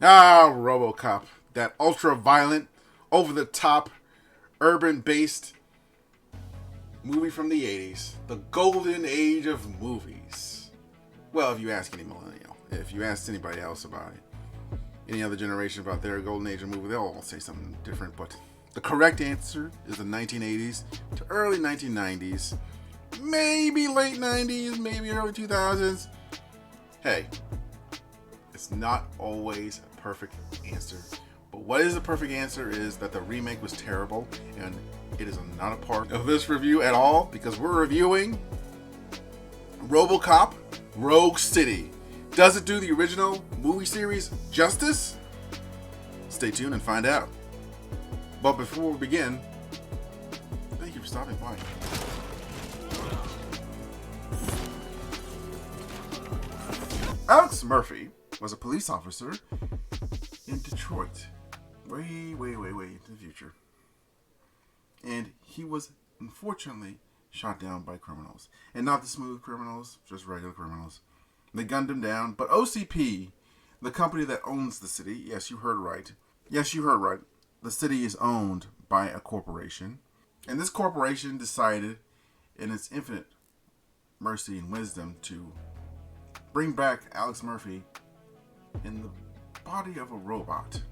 Ah, Robocop. That ultra-violent, over-the-top, urban-based movie from the 80s. The golden age of movies. Well, if you ask any millennial. If you ask anybody else about it, any other generation about their golden age of movie, they'll all say something different. But the correct answer is the 1980s to early 1990s. Maybe late 90s, maybe early 2000s. Hey, it's not always a perfect answer. But what is the perfect answer is that the remake was terrible, and it is not a part of this review at all, because we're reviewing Robocop Rogue City. Does it do the original movie series justice? Stay tuned and find out. But before we begin, thank you for stopping by. Alex Murphy was a police officer in Detroit, way into the future. And he was unfortunately shot down by criminals. And not the smooth criminals, just regular criminals. They gunned him down. But OCP, the company that owns the city, yes, you heard right. The city is owned by a corporation. And this corporation decided, in its infinite mercy and wisdom, to bring back Alex Murphy in the body of a robot,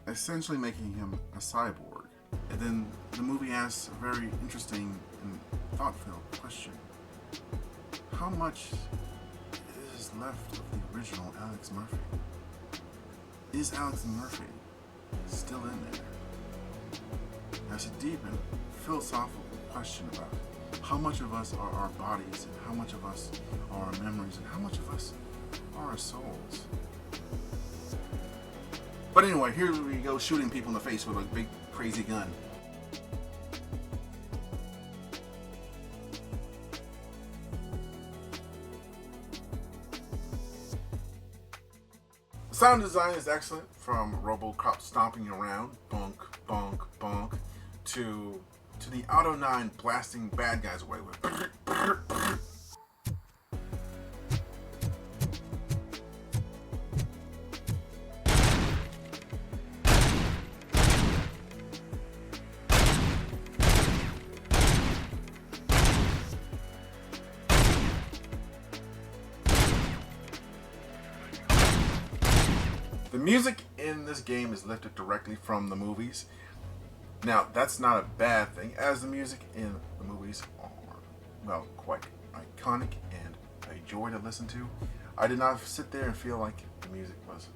essentially making him a cyborg. And then the movie asks a very interesting and thought-filled question. How much is left of the original Alex Murphy? Is Alex Murphy still in there? That's a deep and philosophical question about how much of us are our bodies, and how much of us are our memories, and how much of us are our souls. But anyway, here we go, shooting people in the face with a big crazy gun. The sound design is excellent, from Robocop stomping around, bonk, bonk, bonk, to the Auto 9 blasting bad guys away with. The music in this game is lifted directly from the movies. Now, that's not a bad thing, as the music in the movies are, well, quite iconic and a joy to listen to. I did not sit there and feel like the music was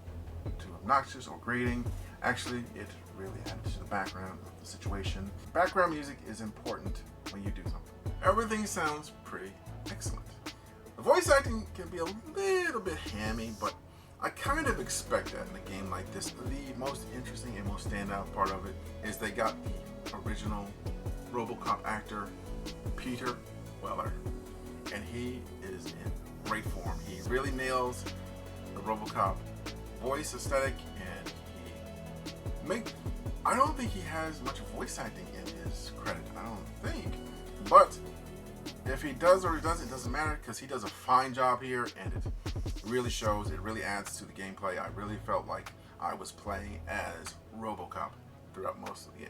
too obnoxious or grating. Actually, it really added to the background of the situation. Background music is important when you do something. Everything sounds pretty excellent. The voice acting can be a little bit hammy, but I kind of expect that in a game like this. The most interesting and most standout part of it is they got the original Robocop actor, Peter Weller, and he is in great form. He really nails the Robocop voice aesthetic, and I don't think he has much voice acting in his credit, I don't think. But if he does or he doesn't, it doesn't matter, because he does a fine job here, and it really shows. It really adds to the gameplay. I really felt like I was playing as Robocop throughout most of the game.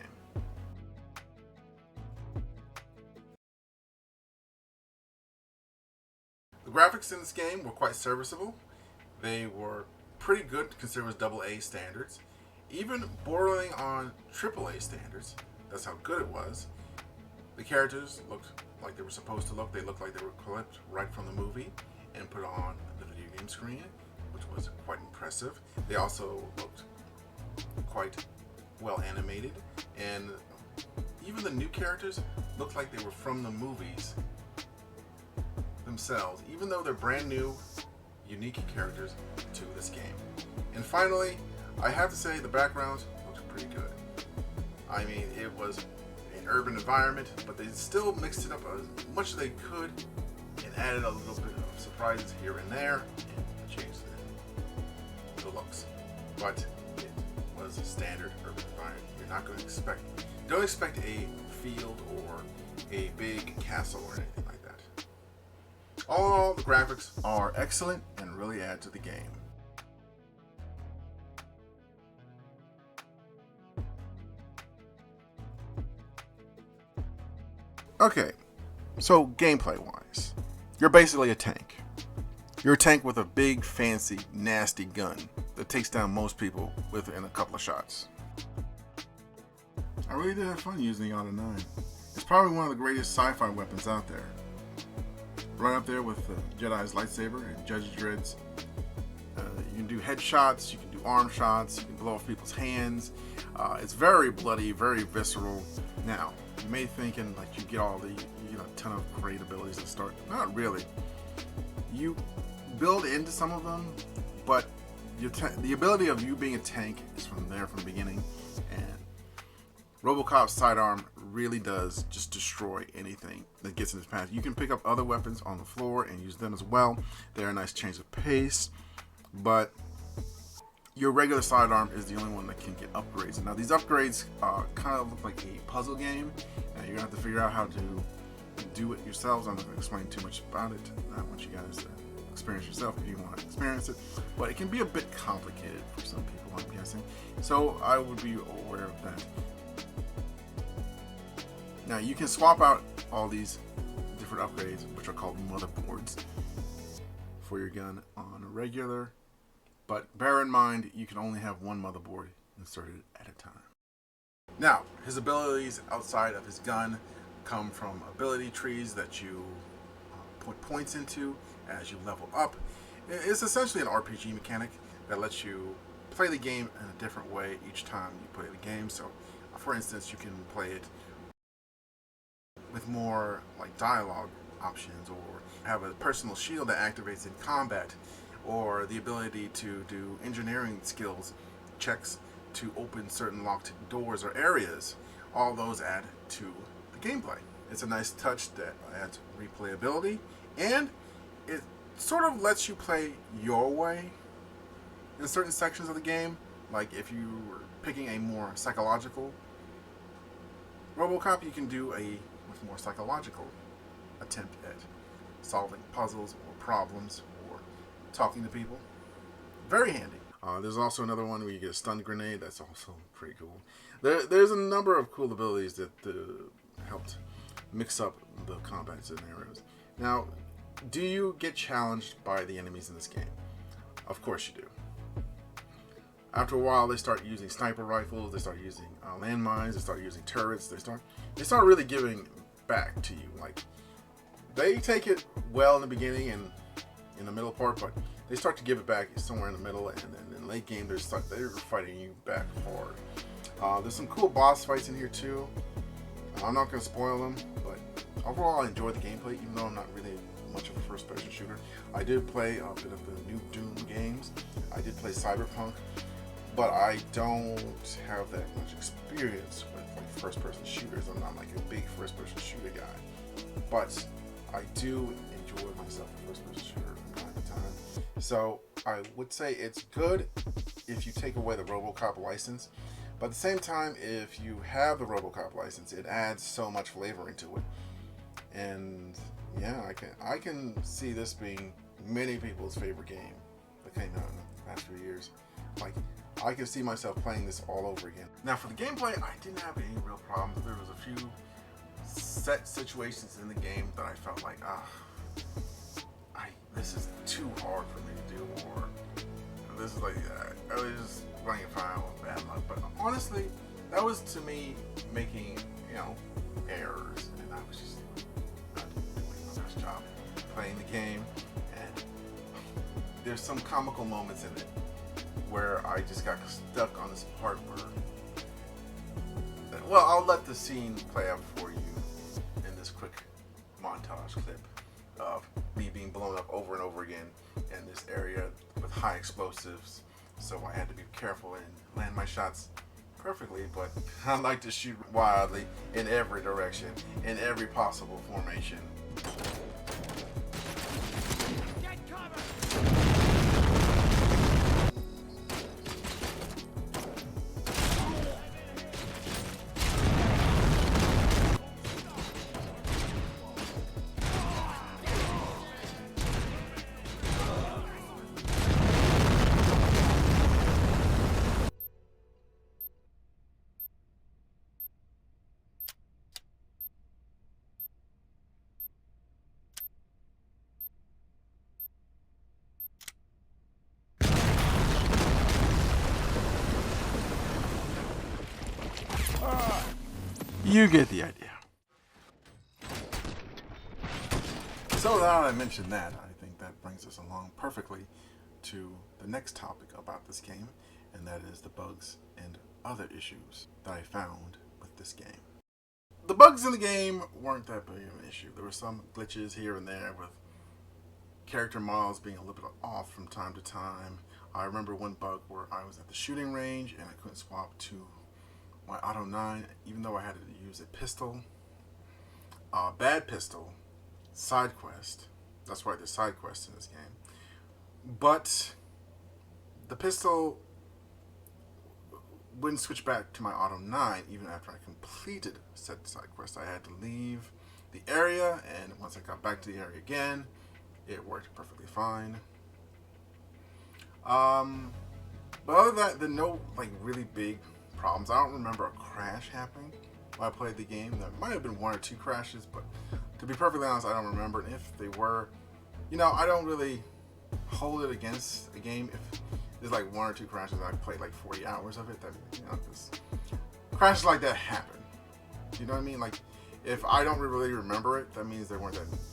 The graphics in this game were quite serviceable. They were pretty good considering it was AA standards, even bordering on AAA standards. That's how good it was. The characters looked like they were supposed to look. They looked like they were clipped right from the movie and put on the video game screen, which was quite impressive. They also looked quite well animated, and even the new characters looked like they were from the movies themselves, even though they're brand new, unique characters to this game. And finally, I have to say the backgrounds looked pretty good. I mean, it was an urban environment, but they still mixed it up as much as they could and added a little bit of surprises here and there and changed the looks. But it was a standard urban environment. You're not going to don't expect a field or a big castle or anything like that. All the graphics are excellent and really add to the game. Okay, so gameplay-wise, you're basically a tank. You're a tank with a big, fancy, nasty gun that takes down most people within a couple of shots. I really did have fun using the Auto 9. It's probably one of the greatest sci-fi weapons out there. Right up there with Jedi's lightsaber and Judge Dredd's. You can do headshots, you can do arm shots, you can blow off people's hands. It's very bloody, very visceral. Now, you may thinking like you get all the, a ton of great abilities to start. Not really. You build into some of them, but the ability of you being a tank is from the beginning. And Robocop's sidearm really does just destroy anything that gets in his path. You can pick up other weapons on the floor and use them as well. They're a nice change of pace, but your regular sidearm is the only one that can get upgrades. Now these upgrades kind of look like a puzzle game, and you're gonna have to figure out how to do it yourselves. I'm not gonna explain too much about it. I want you guys to experience yourself if you want to experience it, but it can be a bit complicated for some people, I'm guessing. So I would be aware of that. Now you can swap out all these different upgrades, which are called motherboards, for your gun on a regular, but bear in mind you can only have one motherboard inserted at a time. Now, his abilities outside of his gun come from ability trees that you put points into as you level up. It's essentially an RPG mechanic that lets you play the game in a different way each time you play the game. So, for instance, you can play it with more like dialogue options, or have a personal shield that activates in combat, or the ability to do engineering skills checks to open certain locked doors or areas. All those add to the gameplay. It's a nice touch that adds replayability, and it sort of lets you play your way in certain sections of the game. Like if you were picking a more psychological Robocop, you can do a much more psychological attempt at solving puzzles or problems or talking to people. Very handy. There's also another one where you get a stun grenade. That's also pretty cool. There's a number of cool abilities that helped mix up the combat scenarios. Now, do you get challenged by the enemies in this game? Of course you do. After a while, they start using sniper rifles, they start using landmines, they start using turrets, they start really giving back to you. Like, they take it well in the beginning and in the middle part, but they start to give it back somewhere in the middle, and then in late game, they're fighting you back hard. There's some cool boss fights in here too. I'm not going to spoil them, but overall I enjoyed the gameplay, even though I'm not really much of a first-person shooter. I did play a bit of the new Doom games. I did play Cyberpunk, but I don't have that much experience with like first-person shooters. I'm not like a big first-person shooter guy, but I do enjoy myself a first-person shooter from time to time. So I would say it's good if you take away the Robocop license. But at the same time, if you have the Robocop license, it adds so much flavor into it. And yeah, I can see this being many people's favorite game that came out in the past few years. Like, I can see myself playing this all over again. Now for the gameplay, I didn't have any real problems. There was a few set situations in the game that I felt like, this is too hard for me to do, or this is like, I was just running afoul with bad luck. But honestly, that was to me making, errors, and I was just not doing my best job playing the game. And there's some comical moments in it where I just got stuck on this part where, well, I'll let the scene play out for you in this quick montage clip of me being blown up over and over again in this area with high explosives. So I had to be careful and land my shots perfectly, but I like to shoot wildly in every direction, in every possible formation. You get the idea. So now that I mentioned that, I think that brings us along perfectly to the next topic about this game, and that is the bugs and other issues that I found with this game. The bugs in the game weren't that big of an issue. There were some glitches here and there with character models being a little bit off from time to time. I remember one bug where I was at the shooting range and I couldn't swap to my Auto 9 even though I had to use a pistol. Bad pistol. Side quest. That's right, there's side quests in this game. But the pistol wouldn't switch back to my Auto 9 even after I completed said side quest. I had to leave the area, and once I got back to the area again, it worked perfectly fine. But other than that, there are no really big problems. I don't remember a crash happening when I played the game. There might have been one or two crashes, but to be perfectly honest, I don't remember. And if they were, I don't really hold it against a game if there's one or two crashes. I played 40 hours of it. That crashes like that happen. You know what I mean? If I don't really remember it, that means the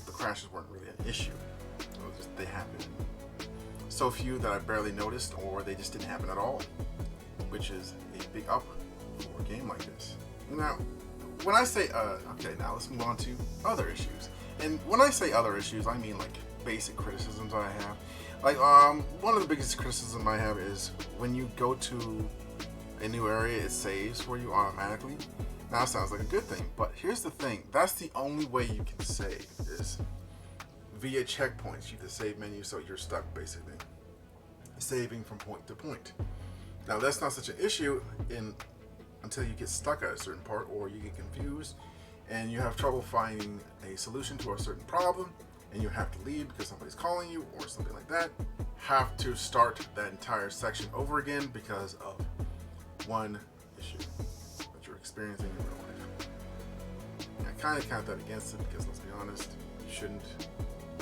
crashes weren't really an issue. They happened so few that I barely noticed, or they just didn't happen at all, which is a big up for a game like this. Now, when I say okay, now let's move on to other issues. And when I say other issues, I mean basic criticisms I have. One of the biggest criticisms I have is when you go to a new area, it saves for you automatically. Now, that sounds like a good thing, but here's the thing: that's the only way you can save is via checkpoints. You the save menu, so you're stuck basically saving from point to point. Now, that's not such an issue until you get stuck at a certain part, or you get confused and you have trouble finding a solution to a certain problem, and you have to leave because somebody's calling you or something like that. Have to start that entire section over again because of one issue that you're experiencing in real life. I kind of count that against it because, let's be honest, you shouldn't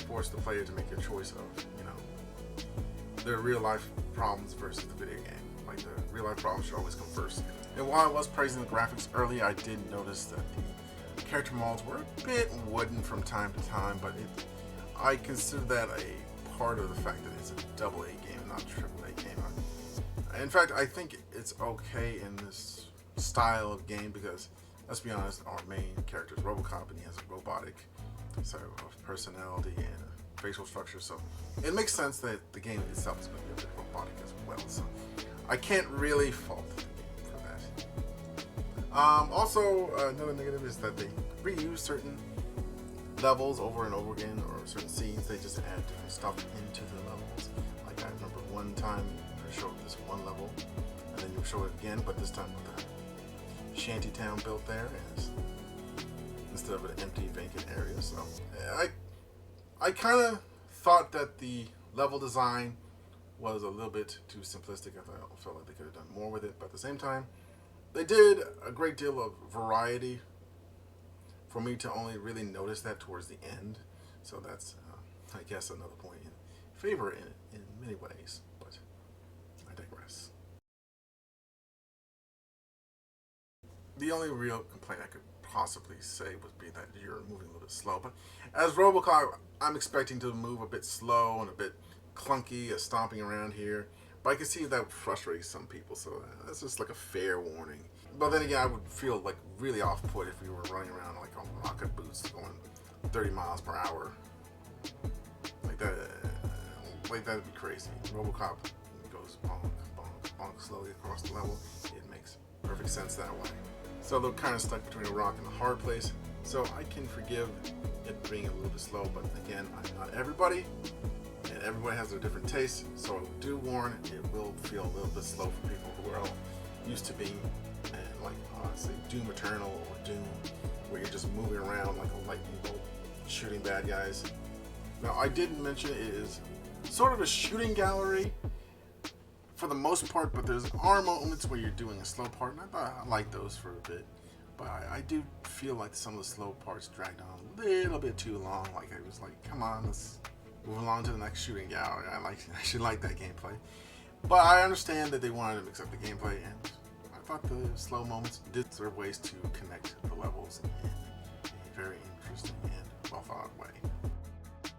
force the player to make a choice of their real life problems versus the video game. The real life problems should always come first. And while I was praising the graphics earlier, I did notice that the character models were a bit wooden from time to time, but I consider that a part of the fact that it's a AA game, not a AAA game. In fact, I think it's okay in this style of game because, let's be honest, our main character is Robocop, and he has a robotic sort of personality and facial structure, so it makes sense that the game itself is going to be a bit robotic as well. So I can't really fault the game for that. Also, another negative is that they reuse certain levels over and over again, or certain scenes. They just add different stuff into the levels. I remember one time you showed this one level, and then you show it again, but this time with a shanty town built there instead of an empty, vacant area. So I kind of thought that the level design was a little bit too simplistic. I felt like they could have done more with it, but at the same time, they did a great deal of variety for me to only really notice that towards the end. So that's, I guess, another point in favor in many ways, but I digress. The only real complaint I could possibly say would be that you're moving a little bit slow, but as Robocop, I'm expecting to move a bit slow and a bit clunky, stomping around here, but I can see that would frustrate some people, so that's just a fair warning. But then again, I would feel really off-put if we were running around on rocket boots going 30 miles per hour. That'd be crazy. Robocop goes bonk, bonk, bonk slowly across the level. It makes perfect sense that way. So they're kind of stuck between a rock and a hard place. So I can forgive it being a little bit slow, but again, I'm not everybody, and everybody has their different tastes. So I do warn, it will feel a little bit slow for people who are all used to being, say, Doom Eternal or Doom, where you're just moving around like a lightning bolt, shooting bad guys. Now, I did mention it is sort of a shooting gallery for the most part, but there's moments where you're doing a slow part, and I thought I liked those for a bit. But I do feel like some of the slow parts dragged on a little bit too long. I was come on, let's move along to the next shooting gallery. I actually like that gameplay. But I understand that they wanted to mix up the gameplay, and thought the slow moments did serve ways to connect the levels in a very interesting and well thought out way.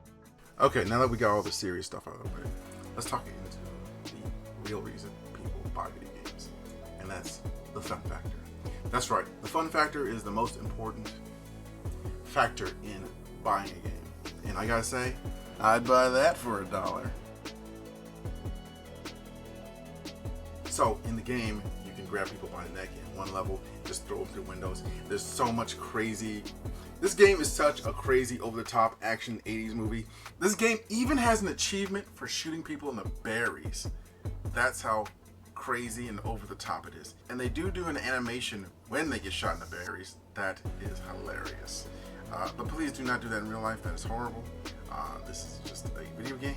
Okay, now that we got all the serious stuff out of the way, let's talk into the real reason people buy video games, and that's the fun factor. That's right, the fun factor is the most important factor in buying a game. And I gotta say, I'd buy that for $1. So in the game, you can grab people by the neck in one level, just throw them through windows. There's so much crazy. This game is such a crazy, over-the-top action 80s movie. This game even has an achievement for shooting people in the berries. That's how crazy and over-the-top it is. And they do an animation when they get shot in the berries. That is hilarious. But please do not do that in real life. That is horrible. This is just a video game.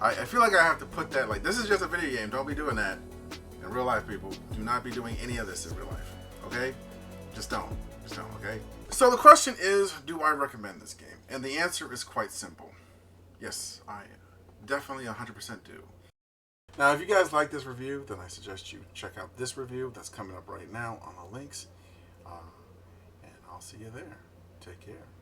I feel like I have to put that, like, this is just a video game. Don't be doing that in real life, people. Do not be doing any of this in real life. Okay? Just don't. Just don't, okay? So the question is, do I recommend this game? And the answer is quite simple. Yes, I definitely 100% do. Now, if you guys like this review, then I suggest you check out this review that's coming up right now on the links. And I'll see you there. Take care.